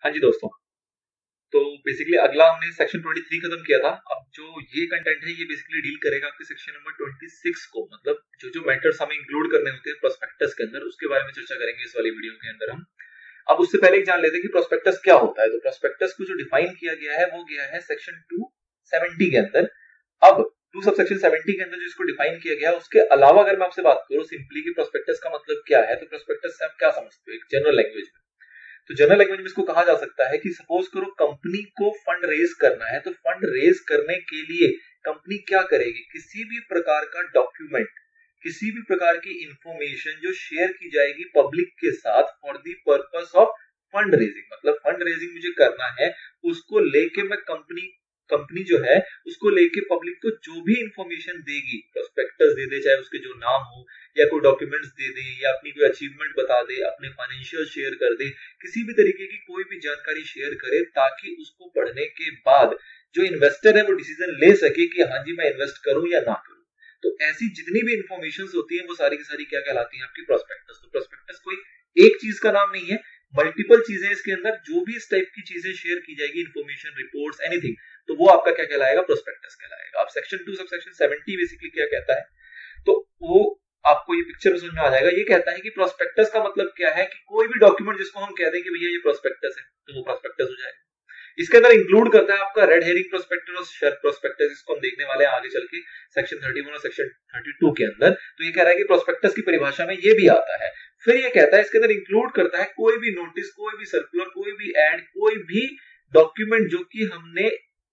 हाँ जी दोस्तों, तो बेसिकली अगला हमने सेक्शन 23 खत्म किया था। अब जो ये कंटेंट है ये बेसिकली डील करेगा आपके सेक्शन नंबर 26 को, मतलब जो मैटर्स हमें इंक्लूड करने होते हैं प्रोस्पेक्टस के अंदर, उसके बारे में चर्चा करेंगे इस वाली वीडियो के अंदर हम। अब उससे पहले एक जान लेते हैं कि प्रोस्पेक्टस क्या होता है। तो प्रोस्पेक्टस को जो डिफाइन किया गया है वो गया है सेक्शन 270 के अंदर। अब 2 सबसेक्शन 70 के अंदर जो इसको डिफाइन किया गया है, उसके अलावा अगर मैं आपसे बात करूं सिंपली कि प्रोस्पेक्टस का मतलब क्या है, तो प्रोस्पेक्टस से आप क्या समझते हो एक जनरल लैंग्वेज में। तो जनरल लैंग्वेज में इसको कहा जा सकता है कि सपोज करो कंपनी को फंड रेज करना है, तो फंड रेज करने के लिए कंपनी क्या करेगी, किसी भी प्रकार का डॉक्यूमेंट, किसी भी प्रकार की इंफॉर्मेशन जो शेयर की जाएगी पब्लिक के साथ for the purpose of fund raising, मतलब फंड रेजिंग मुझे करना है, उसको लेके मैं कंपनी जो है उसको लेके पब्लिक को जो भी इंफॉर्मेशन देगी, प्रोस्पेक्टस दे दे, चाहे उसके जो नाम हो या कोई डॉक्यूमेंट्स दे दे या अपनी कोई अचीवमेंट बता दे, अपने फाइनेंशियल शेयर कर दे, किसी भी तरीके की कोई भी जानकारी शेयर करे, ताकि उसको पढ़ने के बाद जो इन्वेस्टर है वो डिसीजन ले सके कि हाँ जी मैं इन्वेस्ट करूं या ना करूं। तो ऐसी जितनी भी इंफॉर्मेशन होती है वो सारी की सारी क्या कहलाती है, आपकी प्रोस्पेक्टस। तो प्रोस्पेक्टस कोई एक चीज का नाम नहीं है, मल्टीपल चीजें इसके अंदर, जो भी इस टाइप की चीजें शेयर की जाएगी, इंफॉर्मेशन, रिपोर्ट्स, एनीथिंग, तो वो आपका क्या कहलाएगा, प्रोस्पेक्टस कहलाएगा। अब सेक्शन 2 सबसेक्शन 70 बेसिकली क्या कहता है, तो वो आपको ये पिक्चर में समझ में आ जाएगा। ये कहता है कि प्रोस्पेक्टस का मतलब क्या है कि कोई भी डॉक्यूमेंट जिसको हम कह दें कि भैया ये प्रोस्पेक्टस है, तो वो प्रोस्पेक्टस हो जाएगा। इसके अंदर इंक्लूड करता है आपका रेड हेरिंग प्रोस्पेक्टस और शेयर प्रोस्पेक्टस, इसको हम देखने वाले हैं आगे चल के सेक्शन 31 और सेक्शन 32 के अंदर। तो ये कह रहा है कि प्रोस्पेक्टस की परिभाषा में ये भी आता है। फिर ये कहता है इसके अंदर इंक्लूड करता है कोई भी नोटिस, कोई भी सर्कुलर, कोई भी एड, कोई भी डॉक्यूमेंट जो कि हमने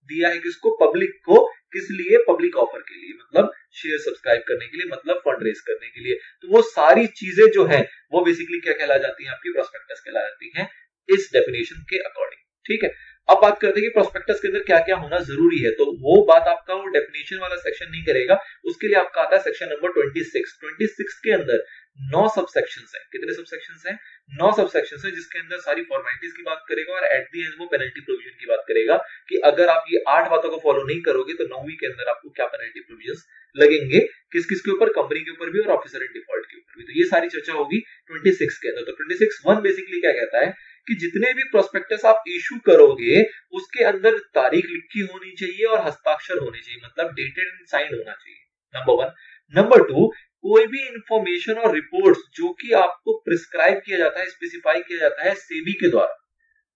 दिया है किसको, पब्लिक को, किस लिए, पब्लिक ऑफर के लिए, मतलब शेयर सब्सक्राइब करने के लिए, मतलब फंड रेज करने के लिए। तो वो सारी चीजें जो है वो बेसिकली क्या कहला जाती है, आपकी प्रोस्पेक्टस कहला जाती है इस डेफिनेशन के अकॉर्डिंग। ठीक है, अब बात करते हैं कि प्रोस्पेक्टस के अंदर क्या क्या होना जरूरी है। तो वो बात आपका वो डेफिनेशन वाला सेक्शन नहीं करेगा, उसके लिए आपका आता है सेक्शन नंबर 26 के अंदर 9 सबसेक्शंस है। कितने सबसेक्शंस हैं, 9 सबसेक्शंस है, जिसके अंदर सारी फॉर्मेलिटीज की बात करेगा और एट द एंड वो पेनल्टी प्रोविजन की बात करेगा कि अगर आप ये 8 बातों को फॉलो नहीं करोगे तो 9वीं के अंदर आपको क्या पेनल्टी प्रोविजंस लगेंगे, किस किस के ऊपर, कंपनी के ऊपर भी और ऑफिसर इन डिफॉल्ट के ऊपर भी। तो ये सारी चर्चा होगी 26 के अंदर। तो 26(1) बेसिकली क्या कहता है कि जितने भी प्रोस्पेक्टस आप इशू करोगे उसके अंदर तारीख लिखी होनी चाहिए और हस्ताक्षर होने चाहिए, मतलब डेटेड एंड साइंड होना चाहिए, नंबर 1। नंबर 2, कोई भी इंफॉर्मेशन और रिपोर्ट्स जो कि आपको प्रिस्क्राइब किया जाता है, स्पेसिफाई किया जाता है सेबी के द्वारा,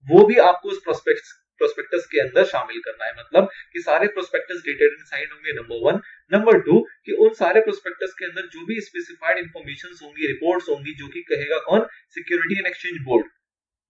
वो भी आपको उस प्रोस्पेक्टस के अंदर शामिल करना है, मतलब कि सारे प्रोस्पेक्टस डेटेड एंड साइंड होंगे, नंबर 1। नंबर 2 कि उन सारे प्रोस्पेक्टस के अंदर जो भी स्पेसिफाइड इंफॉर्मेशन होंगी, रिपोर्ट्स होंगी, जो कि कहेगा कौन, सिक्योरिटी एंड एक्सचेंज बोर्ड,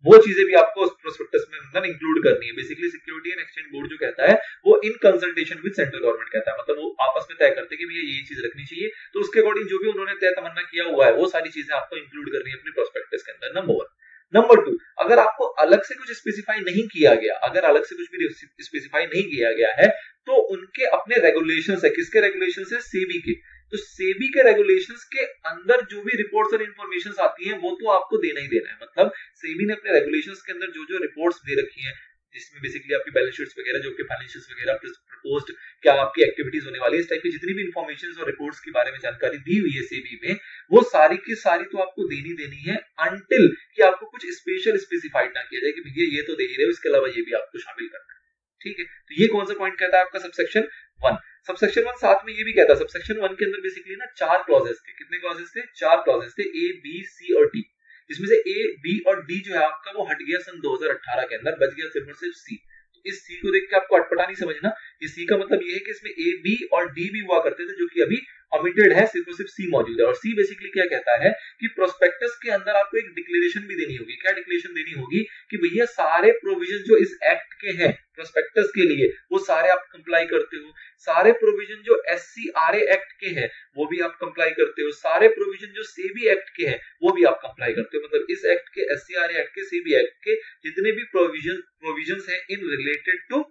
वो चीजें भी आपको उस प्रोस्पेक्टस में मतलब इंक्लूड करनी है। Basically security and exchange board जो कहता है वो in consultation with central government कहता है, मतलब वो आपस में तय करते हैं कि भैया ये चीज रखनी चाहिए, तो उसके अकॉर्डिंग जो भी उन्होंने तय तमन्ना किया हुआ है वो सारी चीजें आपको इंक्लूड करनी है अपने प्रोस्पेक्टस के अंदर, नंबर 1। नंबर 2, अगर आपको अलग से कुछ स्पेसिफाई नहीं किया गया, अगर अलग से कुछ भी स्पेसिफाई नहीं किया गया है, तो उनके अपने रेगुलेशंस है, किसके रेगुलेशंस है, सेबी के। तो सेबी के रेगुलेशंस के अंदर जो भी रिपोर्ट्स और इंफॉर्मेशन आती हैं वो तो आपको देना ही देना है, मतलब सेबी ने अपने रेगुलेशंस के अंदर जो जो रिपोर्ट्स दे रखी हैं, जिसमें बेसिकली आपकी बैलेंस शीट्स वगैरह, जो कि फाइनेंशियल्स वगैरह प्रपोज्ड क्या आपकी एक्टिविटीज होने वाली है, इस टाइप की जितनी भी इंफॉर्मेशन और रिपोर्ट्स के बारे में जानकारी दी हुई है सेबी में, वो सारी की सारी तो आपको देनी है, अनटिल कि आपको कुछ स्पेशल स्पेसिफाइड ना किया जाए कि भैया ये तो दे ही रहे हो, इसके अलावा ये भी आपको शामिल करना है। ठीक है, तो ये कौन सा पॉइंट कहता है आपका सबसेक्शन 1। सबसेक्शन 1 साथ में ये भी कहता है, सबसेक्शन 1 के अंदर बेसिकली ना 4 क्लॉजेस थे। कितने क्लॉजेस थे, 4 क्लॉजेस थे, ए, बी, सी और डी। इसमें से ए, बी और डी जो है आपका वो हट गया सन 2018 के अंदर, बच गया सिर्फ और सिर्फ सी। तो इस सी को देख के आपको अटपटा नहीं समझना, इस सी का मतलब ये है कि इसमें ए, बी और डी भी हुआ करते थे, जो कि अभी ओमिटेड है, सिर्फ और सिर्फ सी मौजूद है। और सी बेसिकली क्या कहता है कि प्रोस्पेक्टस के अंदर आपको एक डिक्लेरेशन भी देनी होगी। क्या डिक्लेरेशन देनी होगी कि भैया सारे प्रोविजन जो इस एक्ट के हैं प्रोस्पेक्टस के लिए वो सारे आप कंप्लाई करते हो, सारे प्रोविजन जो एससीआरए एक्ट के हैं वो भी आप कंप्लाई करते हो, सारे प्रोविजन जो सेबी एक्ट के हैं वो भी आप कंप्लाई करते हो, मतलब इस एक्ट के, एससीआरए एक्ट के, सेबी एक्ट के जितने भी प्रोविजंस हैं इन रिलेटेड टू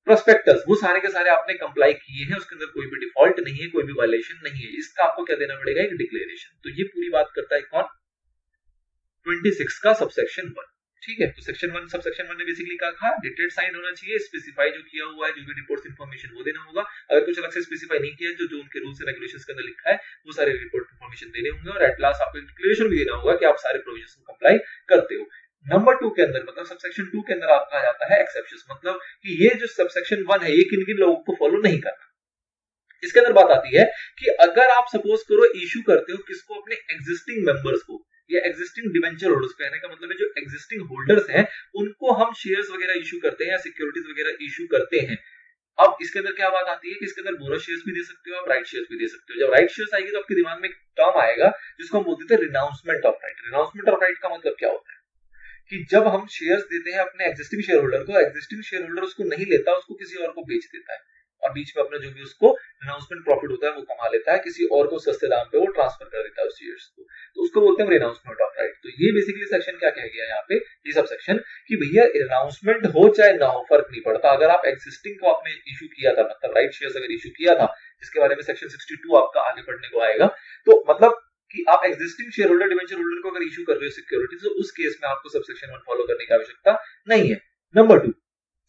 प्रोस्पेक्टस, वो सारे के सारे आपने कंप्लाई किए हैं, उसके अंदर कोई भी डिफॉल्ट नहीं है, कोई भी वायलेशन नहीं है, इसका आपको क्या देना पड़ेगा, एक डिक्लेरेशन। तो ये पूरी बात करता है कौन, 26 का सबसेक्शन 1। ठीक है, तो सेक्शन 1 सबसेक्शन 1 ने बेसिकली कहा डेटेड साइन होना चाहिए, स्पेसिफाई जो किया हुआ है, जो भी रिपोर्ट्स इंफॉर्मेशन वो देना होगा, अगर कुछ अलग से स्पेसिफाई नहीं किया है, जो उनके रूल्स एंड रेगुलेशंस के अंदर लिखा है वो सारे रिपोर्ट इंफॉर्मेशन देने होंगे, और एट लास्ट आपको एक डिक्लेरेशन भी देना होगा कि आप सारे प्रोविजंस को कंप्लाई करते हो। नंबर 2 के अंदर मतलब सबसेक्शन 2 के अंदर आपका आ जाता है एक्सेप्शंस, मतलब कि ये जो सबसेक्शन 1 है ये किन किन लोगों को फॉलो नहीं करना। इसके अंदर बात आती है कि अगर आप सपोज करो इशू करते हो किसको, अपने एग्जिस्टिंग मेंबर्स को या एग्जिस्टिंग डिवेंचर होल्डर्स, कहने का मतलब है जो एग्जिस्टिंग होल्डर्स हैं उनको हम शेयर्स वगैरह इशू करते हैं या सिक्योरिटीज वगैरह इशू करते हैं। अब इसके अंदर क्या बात आती है कि इसके अंदर बोनस शेयर्स भी दे सकते हो, आप राइट शेयर्स भी दे सकते हो। जब राइट शेयर्स आएगी तो आपके दिमाग में एक टर्म आएगा जिसको हम बोलते हैं रिनाउंसमेंट ऑफ राइट। रिनाउंसमेंट ऑफ राइट का मतलब क्या होता है कि जब हम शेयर्स देते हैं अपने एग्जिस्टिंग शेयर होल्डर को, एग्जिस्टिंग शेयर होल्डर उसको नहीं लेता, उसको किसी और को बेच देता है और बीच में अपना जो भी उसको रिनाउंसमेंट प्रॉफिट होता है वो कमा लेता है, किसी और को सस्ते दाम पे वो ट्रांसफर कर देता है उस शेयर्स को, तो उसको बोलते हैं रिनाउंसमेंट ऑफ राइट। तो ये बेसिकली सेक्शन क्या कह गया यहाँ पे, ये सब सेक्शन कि भैया रिनाउंसमेंट हो चाहे ना हो फर्क नहीं पड़ता, अगर आप एग्जिस्टिंग को आपने इशू किया था, मतलब राइट शेयर्स अगर इशू किया था, जिसके बारे में सेक्शन 62 आपका आगे पढ़ने को आएगा, तो मतलब कि आप existing share holder debenture holder को अगर इशू कर रहे हो सिक्योरिटीज, तो उस केस में आपको सबसेक्शन 1 फॉलो करने की आवश्यकता नहीं है। Number 2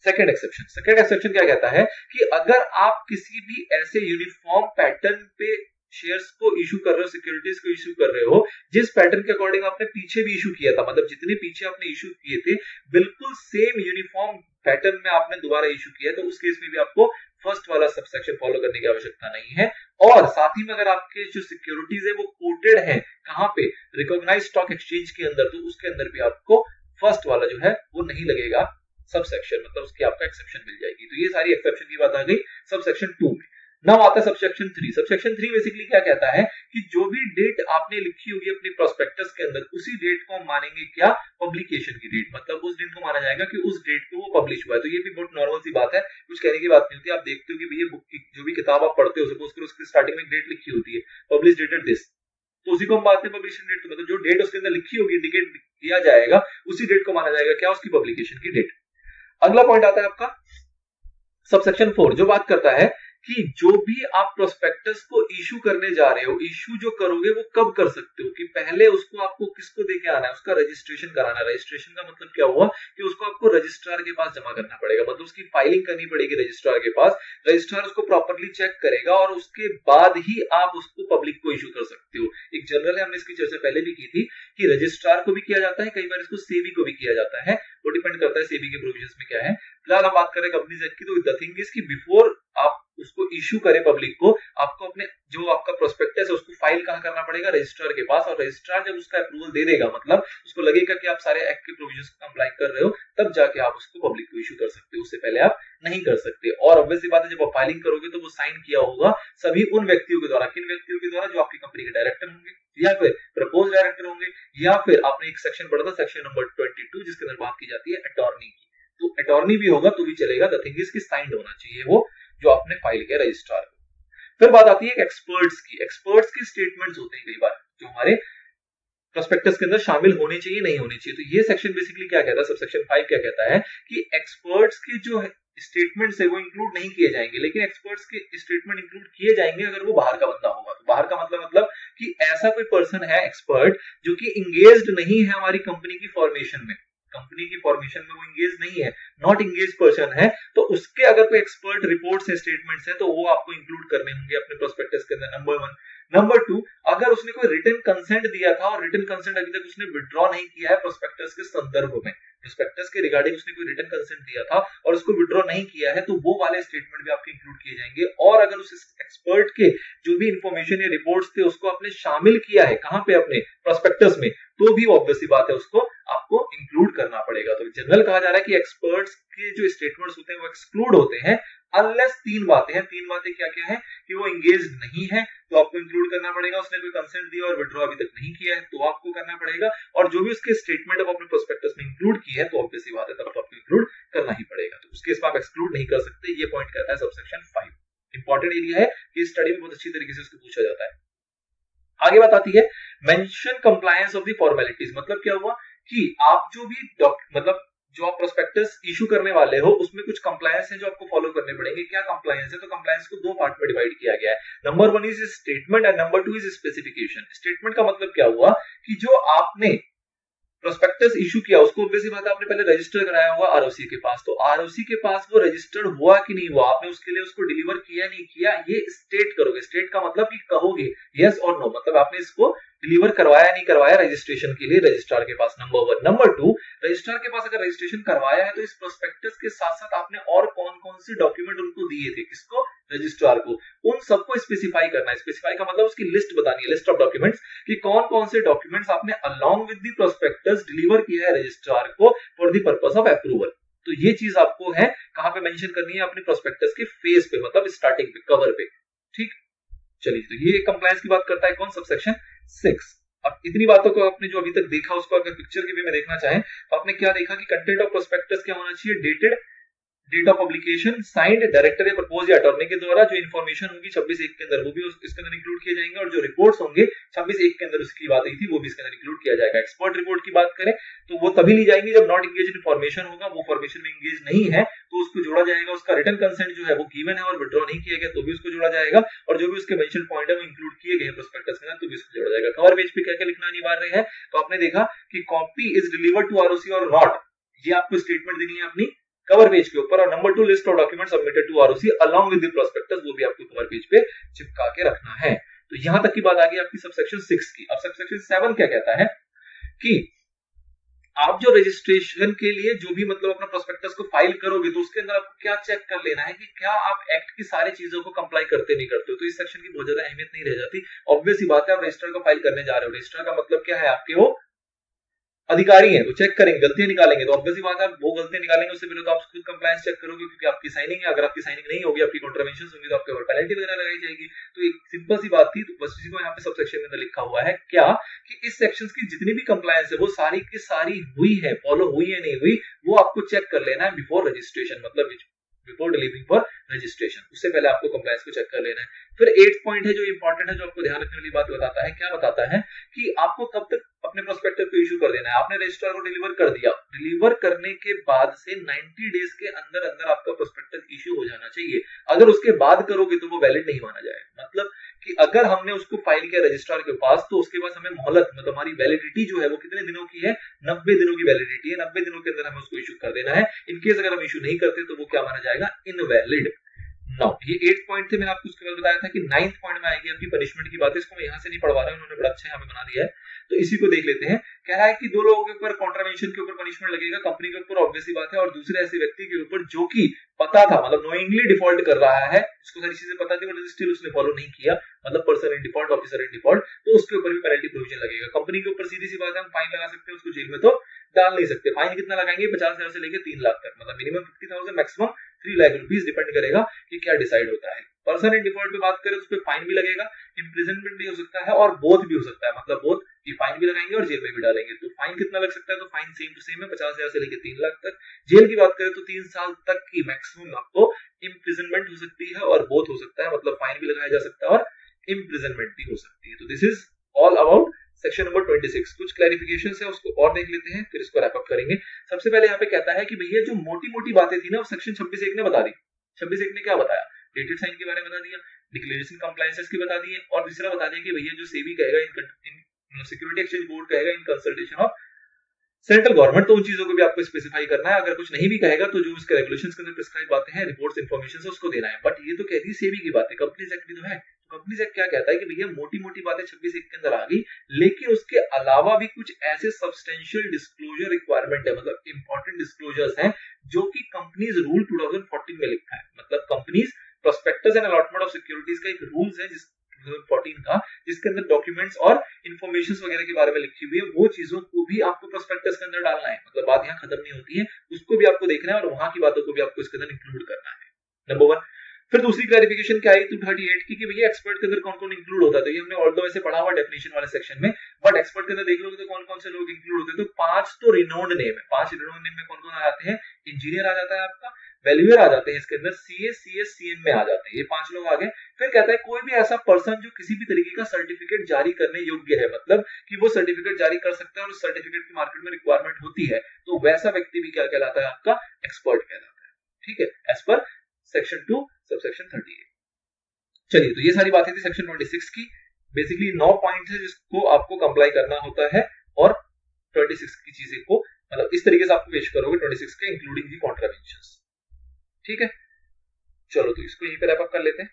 second exception. Second exception क्या कहता है कि अगर आप किसी भी ऐसे यूनिफॉर्म पैटर्न पे शेयर्स को इशू कर रहे हो, सिक्योरिटीज को इशू कर रहे हो, जिस पैटर्न के अकॉर्डिंग आपने पीछे भी इशू किया था, मतलब जितने पीछे आपने इशू किए थे बिल्कुल सेम यूनिफॉर्म पैटर्न में आपने दोबारा इशू किया, तो उस केस में भी आपको फर्स्ट वाला सबसेक्शन फॉलो करने की आवश्यकता नहीं है। और साथ ही में अगर आपके जो सिक्योरिटीज है वो कोटेड है कहां पे, रिकॉग्नाइज्ड स्टॉक एक्सचेंज के अंदर, तो उसके अंदर भी आपको फर्स्ट वाला जो है वो नहीं लगेगा सबसेक्शन, मतलब उसकी आपका एक्सेप्शन मिल जाएगी। तो ये सारी एक्सेप्शन की बात आ गई सबसेक्शन 2 में। नाउ आता है सबसेक्शन 3। सबसेक्शन 3 बेसिकली क्या कहता है कि जो भी डेट आपने लिखी होगी अपनी प्रोस्पेक्टस के अंदर, उसी डेट को हम मानेंगे क्या, पब्लिकेशन की डेट, मतलब उस दिन को माना जाएगा कि उस डेट को वो पब्लिश हुआ है। तो ये भी बहुत नॉर्मल सी बात है, कुछ कहने की बात नहीं होती। आप देखते हो कि भैया बुक की जो भी किताब आप पढ़ते हो, सपोज करो उसकी स्टार्टिंग में एक डेट लिखी होती है, पब्लिश डेटेड दिस, तो उसी को हम बात में पब्लिशन डेट, मतलब जो डेट उसके अंदर लिखी होगी, इंडिकेट किया जाएगा, उसी डेट को माना जाएगा क्या, उसकी पब्लिकेशन की डेट। अगला पॉइंट आता है आपका सबसेक्शन 4, जो बात करता है कि जो भी आप प्रोस्पेक्टस को इशू करने जा रहे हो, इशू जो करोगे वो कब कर सकते हो, कि पहले उसको आपको किसको देके आना है, उसका रजिस्ट्रेशन कराना है। रजिस्ट्रेशन का मतलब क्या हुआ कि उसको आपको रजिस्ट्रार के पास जमा करना पड़ेगा, मतलब उसकी फाइलिंग करनी पड़ेगी रजिस्ट्रार के पास, रजिस्ट्रार उसको प्रॉपर्ली चेक करेगा और उसके बाद ही आप उसको पब्लिक को इशू कर सकते हो। एक जनरल है, हमने इसकी चर्चा पहले भी की थी कि रजिस्ट्रार को भी किया जाता है, कई बार इसको सेबी को भी किया जाता है, वो डिपेंड करता है सेबी के प्रोविजंस में क्या है। फिलहाल हम बात करें कंपनीज एक्ट की, तो द थिंग इज कि बिफोर आप उसको इशू करें पब्लिक को, आपको अपने जो आपका प्रोस्पेक्टस है उसको फाइल कहां करना पड़ेगा, रजिस्ट्रार के पास, और रजिस्ट्रार जब उसका अप्रूवल दे देगा, मतलब उसको लगेगा कि आप सारे एक्ट के प्रोविजंस को कंप्लाई कर रहे हो, तब जाके आप उसको पब्लिक को इशू कर सकते हो, उससे पहले आप नहीं कर सकते। और ऑब्वियसली बात है, जब आप फाइलिंग करोगे तो वो साइन किया होगा सभी उन व्यक्तियों के द्वारा, किन व्यक्तियों के द्वारा, जो आपकी कंपनी के डायरेक्टर होंगे या फिर प्रपोज डायरेक्टर होंगे, या फिर आपने एक सेक्शन पढ़ा था सेक्शन नंबर 22 जिसके अंदर बात की जाती है अटॉर्नी की, तो अटॉर्नी भी होगा तो भी चलेगा, द थिंग इज कि साइंड होना चाहिए वो जो आपने फाइल किया रजिस्ट्रार को। फिर बात आती है एक्सपर्ट्स की। एक्सपर्ट्स की स्टेटमेंट्स होते हैं कई बार जो हमारे प्रोस्पेक्टस के अंदर शामिल होने चाहिए, नहीं होने चाहिए। तो ये सेक्शन बेसिकली क्या कहता है, सबसेक्शन 5 क्या कहता है कि एक्सपर्ट्स के जो स्टेटमेंट्स है वो इंक्लूड नहीं किए जाएंगे, लेकिन एक्सपर्ट्स के स्टेटमेंट इंक्लूड किए जाएंगे अगर वो बाहर का बंदा होगा। तो बाहर का मतलब कि ऐसा कोई पर्सन है एक्सपर्ट जो कि इंगेज्ड नहीं है हमारी कंपनी की फॉर्मेशन में, कंपनी की फॉर्मेशन में वो इंगेज नहीं है, नॉट इंगेज पर्सन है, तो उसके अगर कोई एक्सपर्ट रिपोर्ट्स है, स्टेटमेंट्स है, तो वो आपको इंक्लूड करने होंगे अपने प्रोस्पेक्टस के अंदर, नंबर 1। नंबर 2, अगर उसने कोई रिटन कंसेंट दिया था और रिटन कंसेंट अभी तक उसने विड्रॉ नहीं किया है प्रोस्पेक्टस के संदर्भ में, प्रोस्पेक्टस के रिगार्डिंग उसने कोई रिटन कंसेंट दिया था और उसको विड्रॉ नहीं किया है, तो वो वाले स्टेटमेंट भी आपके इंक्लूड किए जाएंगे। और अगर उस एक्सपर्ट के जो भी इंफॉर्मेशन या रिपोर्ट्स थे उसको आपने शामिल किया है कहां पे, अपने प्रोस्पेक्टस में, तो भी ऑब्वियसली बात है उसको आपको इंक्लूड करना पड़ेगा। तो जनरल कहा जा रहा है कि एक्सपर्ट्स के जो स्टेटमेंट्स होते हैं वो एक्सक्लूड होते हैं अनलेस 3 बातें हैं। 3 बातें क्या क्या है कि वो एंगेज्ड नहीं है तो आपको इंक्लूड करना पड़ेगा, उसने कोई कंसेंट दिया और विड्रॉ अभी तक नहीं किया है तो आपको करना पड़ेगा, और जो भी उसके स्टेटमेंट आप अपने प्रोस्पेक्टस में इंक्लूड की है तो ऑब्वियसली बात है तब तो आपको इंक्लूड करना ही पड़ेगा। तो उसके इसमें आप एक्सक्लूड नहीं कर सकते। ये पॉइंट कहता है सबसेक्शन 5। इंपॉर्टेंट एरिया है कि स्टडी में बहुत अच्छी तरीके से उसको पूछा जाता है। आगे बात आती है mention compliance of the formalities. मतलब क्या हुआ कि आप जो भी मतलब जो आप प्रोस्पेक्टस इशू करने वाले हो उसमें कुछ कंप्लायंस है जो आपको फॉलो करने पड़ेंगे। क्या कंप्लायंस है, तो कंप्लायंस को 2 पार्ट में डिवाइड किया गया है। Number 1 is statement and number 2 is specification. Statement का मतलब क्या हुआ कि जो आपने प्रोस्पेक्टस इशू किया उसको ऑब्वियसली बात है आपने पहले रजिस्टर कराया हुआ आरओसी के पास, तो आरओसी के पास वो रजिस्टर्ड हुआ कि नहीं हुआ, आपने उसके लिए उसको डिलीवर किया नहीं किया, ये स्टेट करोगे। स्टेट का मतलब कि कहोगे यस और नो, मतलब आपने इसको डिलीवर करवाया नहीं करवाया रजिस्ट्रेशन के लिए रजिस्ट्रार के पास, नंबर 1। नंबर 2, रजिस्ट्रार के पास अगर रजिस्ट्रेशन करवाया है तो इस प्रोस्पेक्टस के साथ साथ आपने और कौन कौन से डॉक्यूमेंट उनको दिए थे, किसको, रजिस्ट्रार को, उन सबको स्पेसिफाई करना है। स्पेसिफाई का मतलब उसकी लिस्ट बतानी है, लिस्ट ऑफ डॉक्यूमेंट्स, कि कौन कौन से डॉक्यूमेंट्स आपने along with the prospectus deliver किया है रजिस्ट्रार को for the purpose of approval. तो ये चीज आपको है कहां पे मेंशन करनी है, अपने प्रोस्पेक्टस के फेस पे, मतलब स्टार्टिंग पे, कवर पे, ठीक। चलिए, तो ये कंप्लायंस की बात करता है कौन, सबसेक्शन 6। अब इतनी बातों को आपने जो अभी तक देखा उसको अगर पिक्चर के वे में देखना चाहें तो आपने क्या देखा कि कंटेंट ऑफ प्रोस्पेक्टस क्या होना चाहिए, dated, date of publication, signed director या प्रपोज या अटॉर्नी के द्वारा, जो इन्फॉर्मेशन होगी 26(1) के अंदर वो भी इसके अंदर इंक्लूड किए जाएंगे, और जो रिपोर्ट्स होंगे 26(1) के अंदर उसकी बात आई थी वो भी इसके अंदर इंक्लूड किया जाएगा। एक्सपर्ट रिपोर्ट की बात करें तो वो तभी ली जाएंगी जब नॉट इंगेज इन फॉर्मेशन होगा, वो फॉर्मेशन में इंगेज नहीं है तो उसको जोड़ा जाएगा, उसका रिटन कंसेंट जो है वो गिवन है और विड्रॉ नहीं किया गया तो भी उसको जोड़ा जाएगा, और जो भी उसके मेंशन पॉइंट है वो इंक्लूड किए गए प्रोस्पेक्टस के अंदर तो भी उसको जोड़ा जाएगा। कवर पेज पे क्या क्या लिखना अनिवार्य है, तो आपने देखा कि copy is delivered to ROC और नॉट, ये आपको स्टेटमेंट देनी है अपनी कवर पेज के ऊपर। और number 2, list of document submitted to ROC along with the prospectus, वो भी आपको कवर पेज पे चिपका के रखना है। तो यहां तक की बात आ गई आपकी सबसेक्शन 6 की। अब सबसेक्शन 7 क्या कहता है कि आप जो रजिस्ट्रेशन के लिए जो भी मतलब अपना प्रोस्पेक्टस को फाइल करोगे तो उसके अंदर आपको क्या चेक कर लेना है कि क्या आप एक्ट की सारी चीजों को कंप्लाई करते नहीं करते हो। तो इस सेक्शन की बहुत ज्यादा अहमियत नहीं रह जाती। ऑब्वियस ही बात है, आप रजिस्टर को फाइल करने जा रहे हो, रजिस्टर का मतलब क्या है, आपके वो अधिकारी हैं, वो चेक करेंगे, गलतियां निकालेंगे, तो ऑब्वियसली बात है वो गलतियां निकालेंगे उससे पहले तो आप खुद कंप्लायंस चेक करोगे क्योंकि आपकी साइनिंग है। अगर आपकी साइनिंग नहीं होगी, आपकी कॉन्ट्रावेंशन होंगी तो आपके ऊपर पेनल्टी वगैरह लगाई जाएगी। तो एक सिंपल सी बात थी, तो बस इसी को यहाँ पे सब सेक्शन में अंदर लिखा हुआ है क्या कि इस सेक्शन की जितनी भी कंप्लायंस है वो सारी की सारी हुई है, फॉलो हुई है नहीं हुई, वो आपको चेक कर लेना है बिफोर रजिस्ट्रेशन, मतलब बिफोर डिलीवरिंग फॉर रजिस्ट्रेशन, उससे पहले आपको कंप्लायंस को चेक कर लेना है। फिर 8th पॉइंट है जो इंपॉर्टेंट है, जो आपको ध्यान रखने वाली बात बताता है, क्या बताता है कि आपको कब तक अपने प्रोस्पेक्टस को इशू कर देना है। आपने रजिस्ट्रार को डिलीवर कर दिया, डिलीवर करने के बाद से 90 डेज के अंदर अंदर आपका प्रोस्पेक्टस इशू हो जाना चाहिए। अगर उसके बाद करोगे तो वो वैलिड नहीं माना जाएगा। मतलब कि अगर हमने उसको फाइल किया रजिस्ट्रार के पास तो उसके पास हमें मोहलत, मतलब हमारी वैलिडिटी जो है वो कितने दिनों की है, 90 दिनों की वैलिडिटी है। 90 दिनों के अंदर हमें उसको इशू कर देना है। इनकेस अगर हम इशू नहीं करते तो वो क्या माना जाएगा, इनवैलिड। नाउ ये 8th पॉइंट थे, मैंने आपको उसके बाद बताया था कि 9th पॉइंट में आएगी आपकी पनिशमेंट की बात है। इसको मैं यहां से नहीं पढ़वा रहा हूं, उन्होंने बड़ा अच्छा यहाँ पे बना दिया है, तो इसी को देख लेते हैं। कह रहा है कि 2 लोगों के ऊपर कॉन्ट्रावेंशन के ऊपर पनिशमेंट लगेगा, कंपनी के ऊपर ऑब्वियसली बात है, और दूसरे ऐसे व्यक्ति के ऊपर जो कि पता था, मतलब नोइंगली डिफॉल्ट कर रहा है, इसको सारी चीजें पता थी बट स्टिल उसने फॉलो नहीं किया, मतलब person in default, officer in default, तो उसके ऊपर भी पेनल्टी प्रोविजन लगेगा। कंपनी के ऊपर सीधी सी बात है, हम फाइन लगा सकते हैं, उसको जेल में तो डाल नहीं सकते। फाइन कितना लगाएंगे, 50,000 से लेकर 3 लाख तक, मतलब minimum 50,000, maximum 3 lakh rupees, depend करेगा कि क्या डिसाइड होता है। पर्सन इन डिफॉल्ट पे बात करें उस पर फाइन भी लगेगा, इम्प्रिजनमेंट भी हो सकता है और बोथ भी हो सकता है, मतलब बोथ की फाइन भी लगाएंगे और जेल में भी डालेंगे। तो फाइन कितना लग सकता है, तो फाइन सेम टू सेम है, 50,000 से लेकर 3 लाख तक। जेल की बात करें तो 3 साल तक की मैक्सिमम आपको इम्प्रिजनमेंट हो सकती है और बोथ हो सकता है, मतलब फाइन भी लगाया जा सकता है और इम्प्रिजनमेंट भी हो सकती है। तो this is all about section number 26। कुछ क्लैरिफिकेशन है उसको और देख लेते हैं, फिर इसको रैप अप करेंगे। सबसे पहले यहाँ पे कहता है कि भैया जो मोटी मोटी बातें थी ना वो सेक्शन 26(1) ने बता दी। 26(1) ने क्या बताया, डेटेड साइन के बारे में बता दिया, डिक्लेरेशन कंप्लायंसेस की बता दी है, और तीसरा बता दिया कि भैया जो सेबी कहेगा, इन सिक्योरिटी एक्सचेंज बोर्ड कहेगा in consultation of central government, तो उन चीजों को भी आपको स्पेसिफाई करना है। अगर कुछ नहीं भी कहेगा तो जो उसके रेगुलेशंस के अंदर प्रिस्क्राइब बातें हैं, रिपोर्ट्स, इंफॉर्मेशन है, उसको देना है। बट ये तो कहती है सेबी की बातें, कंपनीज एक्ट भी तो है। कंपनीज एक्ट क्या कहता है कि भैया मोटी मोटी बातें 26(1) के अंदर आ गई, लेकिन उसके अलावा भी कुछ ऐसे सब्सटेंशियल डिस्क्लोजर रिक्वायरमेंट है, मतलब इंपॉर्टेंट डिस्क्लोजर्स हैं जो कि कंपनीज रूल 2014 में लिखा है। मतलब companies prospectus and allotment of securities का एक रूल्स है 2014 का, जिसके अंदर डॉक्यूमेंट्स और इन्फॉर्मेशन वगैरह के बारे में लिखी हुई है। वो चीजों को भी आपको प्रोस्पेक्टस के अंदर डालना है, मतलब बात यहाँ खत्म नहीं होती है, उसको भी आपको देखना है और वहां की बातों को भी आपको इसके अंदर इंक्लूड करना है। नंबर 1। फिर दूसरी क्लैरिफिकेशन क्या आई 238 की कि भैया एक्सपर्ट के अंदर कौन कौन इंक्लूड होता है। तो ये हमने ऑल्दो वैसे पढ़ा हुआ डेफिनेशन वाले सेक्शन में, बट एक्सपर्ट के अंदर देख लोगे तो कौन कौन से लोग इंक्लूड होते हैं। तो 5 तो रिनोन्ड नेम है। 5 रिनोन्ड नेम में कौन कौन आ जाते हैं, इंजीनियर आ जाता है आपका, वैल्यूअर आ जाते हैं इसके अंदर, सीए, सीएस, सीएम में आ जाते हैं, ये 5 लोग आ गए। फिर कहता है कोई भी ऐसा पर्सन जो किसी भी तरीके का सर्टिफिकेट जारी करने योग्य है, मतलब कि वो सर्टिफिकेट जारी कर सकता है और उस सर्टिफिकेट की मार्केट में रिक्वायरमेंट होती है, तो वैसा व्यक्ति भी क्या कहलाता है, आपका एक्सपर्ट कहलाता है। ठीक है, एज पर सेक्शन 2 सबसेक्शन 38। चलिए, तो ये सारी बातें थी सेक्शन 26 की। बेसिकली 9 पॉइंट है जिसको आपको कंप्लाई करना होता है, और 26 की चीजें को मतलब इस तरीके से आपको पेश करोगे 26 के, इंक्लूडिंग दी कॉन्ट्रावेंशंस। ठीक है, चलो तो इसको यहीं पे रैप अप कर लेते हैं।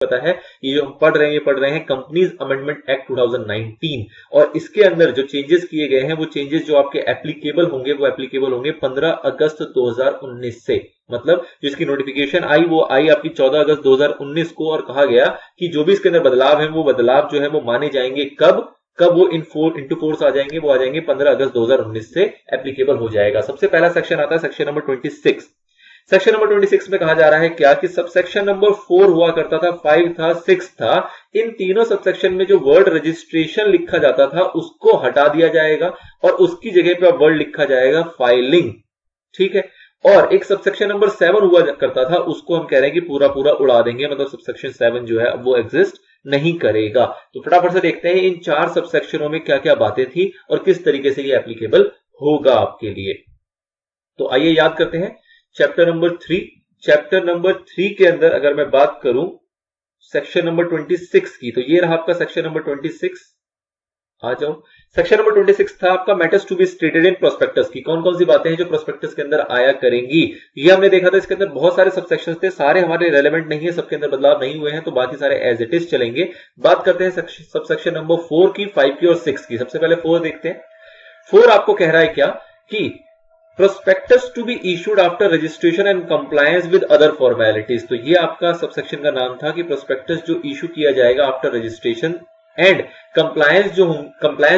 पता है ये जो हम पढ़ रहे हैं कंपनीज अमेंडमेंट एक्ट 2019 और इसके अंदर जो चेंजेस किए गए हैं वो चेंजेस जो आपके एप्लीकेबल होंगे वो एप्लीकेबल होंगे 15 अगस्त 2019 से। मतलब जिसकी नोटिफिकेशन आई वो आई आपकी 14 अगस्त 2019 को और कहा गया कि जो भी इसके अंदर बदलाव है वो बदलाव जो है वो माने जाएंगे कब वो इनटू फोर्स आ जाएंगे, वो आ जाएंगे 15 अगस्त 2019 से एप्लीकेबल हो जाएगा। सबसे पहला सेक्शन आता है सेक्शन नंबर 26। सेक्शन नंबर 26 में कहा जा रहा है क्या कि सबसेक्शन नंबर 4 हुआ करता था, 5 था, 6 था, इन तीनों सबसेक्शन में जो वर्ड रजिस्ट्रेशन लिखा जाता था उसको हटा दिया जाएगा और उसकी जगह पे अब वर्ड लिखा जाएगा फाइलिंग। ठीक है। और एक सबसेक्शन नंबर 7 हुआ करता था उसको हम कह रहे हैं कि पूरा उड़ा देंगे, मतलब सबसेक्शन 7 जो है वो एग्जिस्ट नहीं करेगा। तो फटाफट से देखते हैं इन 4 सबसेक्शनों में क्या क्या बातें थी और किस तरीके से ये एप्लीकेबल होगा आपके लिए। तो आइए याद करते हैं चैप्टर नंबर 3। चैप्टर नंबर 3 के अंदर अगर मैं बात करूं सेक्शन नंबर 26 की, तो ये रहा आपका सेक्शन नंबर 26। आ जाओ। सेक्शन नंबर 26 था आपका matters to be stated in prospectus की। कौन कौन सी बातें हैं जो प्रोस्पेक्टस के अंदर आया करेंगी, ये हमने देखा था। इसके अंदर बहुत सारे सबसेक्शंस थे, सारे हमारे रेलेवेंट नहीं है, सबके अंदर बदलाव नहीं हुए हैं, तो बाकी सारे एज इट इज चलेंगे। बात करते हैं सबसेक्शन नंबर 4 की, 5 की और 6 की। सबसे पहले 4 देखते हैं। 4 आपको कह रहा है क्या कि prospectus to be issued after registration and compliance with other formalities. तो ये आपका सबसेक्शन का नाम था कि प्रोस्पेक्टस जो इशू किया जाएगा आफ्टर रजिस्ट्रेशन एंड कंप्लायंस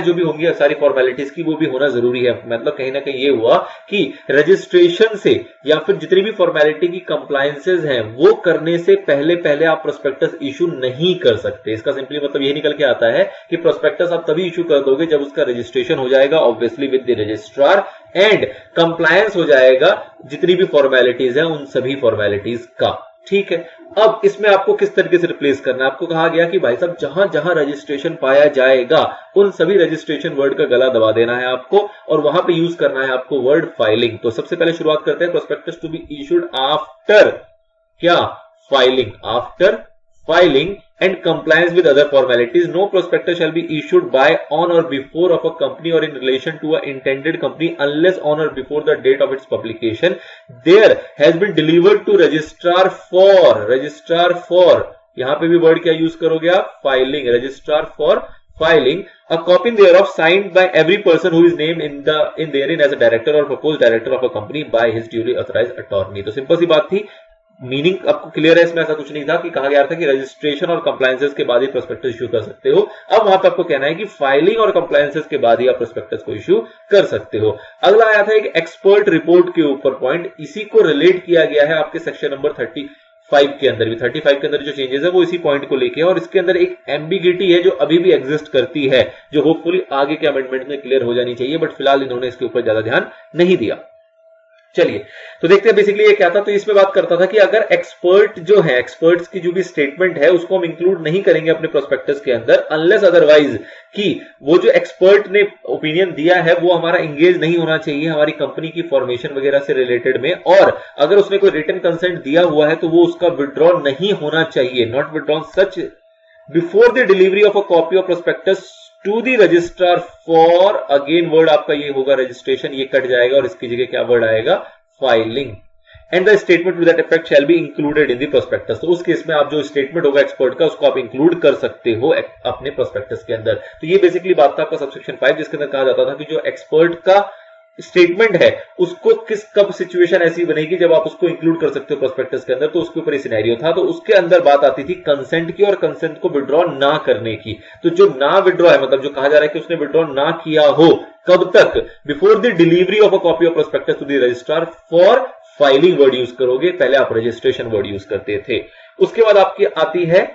जो भी होंगी सारी फॉर्मेलिटीज की वो भी होना जरूरी है। मतलब कहीं ना कहीं ये हुआ कि रजिस्ट्रेशन से या फिर जितनी भी फॉर्मेलिटी की कंप्लायंसेस हैं वो करने से पहले आप प्रोस्पेक्टस इशू नहीं कर सकते। इसका सिंपली मतलब ये निकल के आता है कि प्रोस्पेक्टस आप तभी इशू कर दोगे जब उसका रजिस्ट्रेशन हो जाएगा obviously with the registrar and compliance हो जाएगा जितनी भी फॉर्मेलिटीज हैं उन सभी फॉर्मेलिटीज का। ठीक है। अब इसमें आपको किस तरीके से रिप्लेस करना है, आपको कहा गया कि भाई साहब जहां जहां रजिस्ट्रेशन पाया जाएगा उन सभी रजिस्ट्रेशन वर्ड का गला दबा देना है आपको और वहां पे यूज करना है आपको वर्ड फाइलिंग। तो सबसे पहले शुरुआत करते हैं prospectus to be issued after क्या filing, after filing and compliance with other formalities. No prospectus shall be issued by, on or before of a company or in relation to a intended company unless on or before the date of its publication there has been delivered to registrar for यहां पे भी word क्या use करोगे आप, filing, registrar for filing a copy thereof signed by every person who is named in therein as a director or proposed director of a company by his duly authorized attorney. तो simple सी बात थी, meaning आपको clear है। इसमें ऐसा कुछ नहीं था कि कहा गया था कि रजिस्ट्रेशन और कंप्लायंसेस के बाद ही प्रोस्पेक्टस इशू कर सकते हो। अब वहां पे आपको कहना है कि फाइलिंग और कंप्लायंसेस के बाद ही आप प्रोस्पेक्टस को इशू कर सकते हो। अगला आया था एक एक्सपर्ट रिपोर्ट के ऊपर पॉइंट, इसी को रिलेट किया गया है आपके सेक्शन नंबर 35 के अंदर भी। 35 के अंदर जो चेंजेस है वो इसी पॉइंट को लेके, और इसके अंदर एक एम्बिगिटी है जो अभी भी एग्जिस्ट करती है, जो होपफुली आगे के अमेंडमेंट में क्लियर हो जानी चाहिए, बट फिलहाल इन्होंने इसके ऊपर ज्यादा ध्यान नहीं दिया। चलिए तो देखते हैं बेसिकली ये क्या था। तो इसमें बात करता था कि अगर एक्सपर्ट जो है, एक्सपर्ट्स की जो भी स्टेटमेंट है उसको हम इंक्लूड नहीं करेंगे अपने प्रोस्पेक्टस के अंदर अनलेस अदरवाइज कि वो जो एक्सपर्ट ने ओपिनियन दिया है वो हमारा इंगेज नहीं होना चाहिए हमारी कंपनी की फॉर्मेशन वगैरह से रिलेटेड में, और अगर उसने कोई रिटन कंसेंट दिया हुआ है तो वो उसका विड्रॉ नहीं होना चाहिए, not withdrawn such before the delivery of a copy of prospectus to the registrar for, again word आपका ये होगा रजिस्ट्रेशन, ये कट जाएगा और इसकी जगह क्या वर्ड आएगा, filing, and the statement to that effect shall be included in the prospectus. तो उस केस में आप जो स्टेटमेंट होगा एक्सपर्ट का उसको आप इंक्लूड कर सकते हो अपने प्रोस्पेक्टस के अंदर। तो ये बेसिकली बात था आपका सबसेक्शन 5 जिसके अंदर कहा जाता था कि जो एक्सपर्ट का स्टेटमेंट है उसको कब सिचुएशन ऐसी बनेगी जब आप उसको इंक्लूड कर सकते हो प्रोस्पेक्टस के अंदर। तो उसके ऊपर सिनेरियो था, तो उसके अंदर बात आती थी कंसेंट की और कंसेंट को विड्रॉ ना करने की। तो जो ना विड्रॉ है, मतलब जो कहा जा रहा है कि उसने विड्रॉ ना किया हो, कब तक, before the delivery of a copy of prospectus to the registrar for filing word use करोगे, पहले आप रजिस्ट्रेशन वर्ड यूज करते थे। उसके बाद आपकी आती है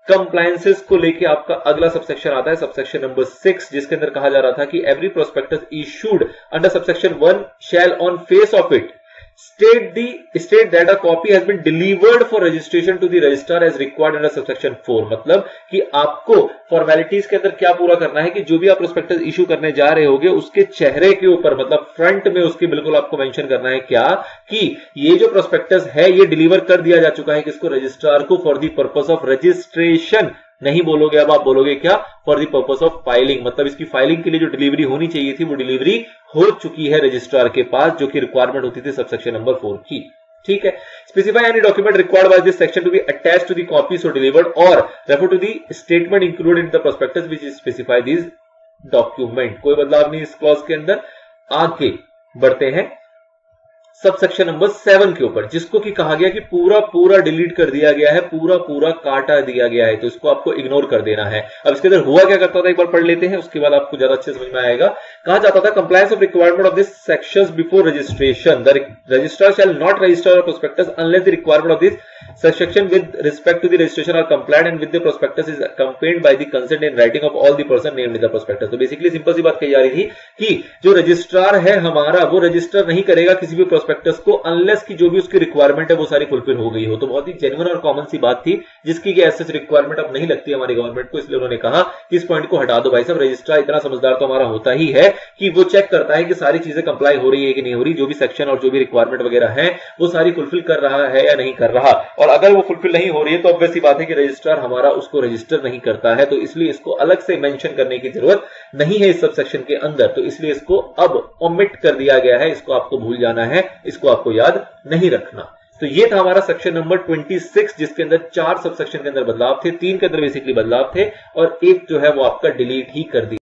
कंप्लायंसेस को लेके आपका अगला सबसेक्शन आता है, सबसेक्शन नंबर 6, जिसके अंदर कहा जा रहा था कि every prospectus issued under subsection 1 shell on face of it state that a copy has been delivered for registration to the registrar as required under subsection 4। मतलब कि आपको फॉर्मेलिटीज के अंदर क्या पूरा करना है कि जो भी आप प्रोस्पेक्टस इशू करने जा रहे होगे उसके चेहरे के ऊपर, मतलब फ्रंट में उसके बिल्कुल आपको मेंशन करना है क्या कि ये जो प्रोस्पेक्टस है ये डिलीवर कर दिया जा चुका है किसको, रजिस्ट्रार को, for the purpose of registration. नहीं बोलोगे, अब आप बोलोगे क्या, for the purpose of filing. मतलब इसकी फाइलिंग के लिए जो डिलीवरी होनी चाहिए थी वो डिलीवरी हो चुकी है रजिस्ट्रार के पास, जो कि रिक्वायरमेंट होती थी सबसेक्शन नंबर 4 की। ठीक है। Specify any document required by this section to be attached to the copy so delivered or refer to the statement included in the prospectus which specify this document. कोई बदलाव नहीं इस clause के अंदर। आगे बढ़ते हैं सब सेक्शन नंबर 7 के ऊपर, जिसको कि कहा गया कि पूरा पूरा डिलीट कर दिया गया है, पूरा पूरा काटा दिया गया है, तो इसको आपको इग्नोर कर देना है। अब इसके अंदर हुआ क्या करता था एक बार पढ़ लेते हैं, उसके बाद आपको ज्यादा अच्छे समझ में आएगा। कहा जाता था compliance of requirement of this sections before registration, the registrar shall not register prospectus unless the requirement of this section with respect to the registration are compliant and with the prospectus is accompanied by the consent in writing of all the person named in the prospectus। तो basically simple सी बात कही जा रही थी कि जो registrar है हमारा वो रजिस्टर नहीं करेगा किसी भी प्रोस्पेक्टस को अनलेस की जो भी उसकी रिक्वायरमेंट है वो सारी फुलफिल हो गई हो। तो बहुत ही जेन्युइन और कॉमन सी बात थी जिसकी ऐसे रिक्वायरमेंट अब नहीं लगती हमारी गवर्नमेंट को, इसलिए उन्होंने कहा कि इस पॉइंट को हटा दो भाई साहब। रजिस्ट्रार इतना समझदार तो हमारा होता ही है कि वो चेक करता है कि सारी चीजें कंप्लाई हो रही है कि नहीं हो रही, जो भी सेक्शन और जो भी रिक्वायरमेंट वगैरह है वो सारी फुलफिल कर रहा है या नहीं कर रहा, और अगर वो फुलफिल नहीं हो रही है तो ऑब्वियस सी बात है कि रजिस्ट्रार हमारा उसको रजिस्टर नहीं करता है, तो इसलिए इसको अलग से मेंशन करने की जरूरत नहीं है इस सब सेक्शन के अंदर, तो इसलिए इसको अब ओमिट कर दिया गया है। इसको आपको भूल जाना है, इसको आपको याद नहीं रखना। तो ये था हमारा सेक्शन नंबर 26 जिसके अंदर 4 सब सेक्शन के अंदर बदलाव थे, 3 के अंदर बेसिकली बदलाव थे और एक जो है वो आपका डिलीट ही कर दिया।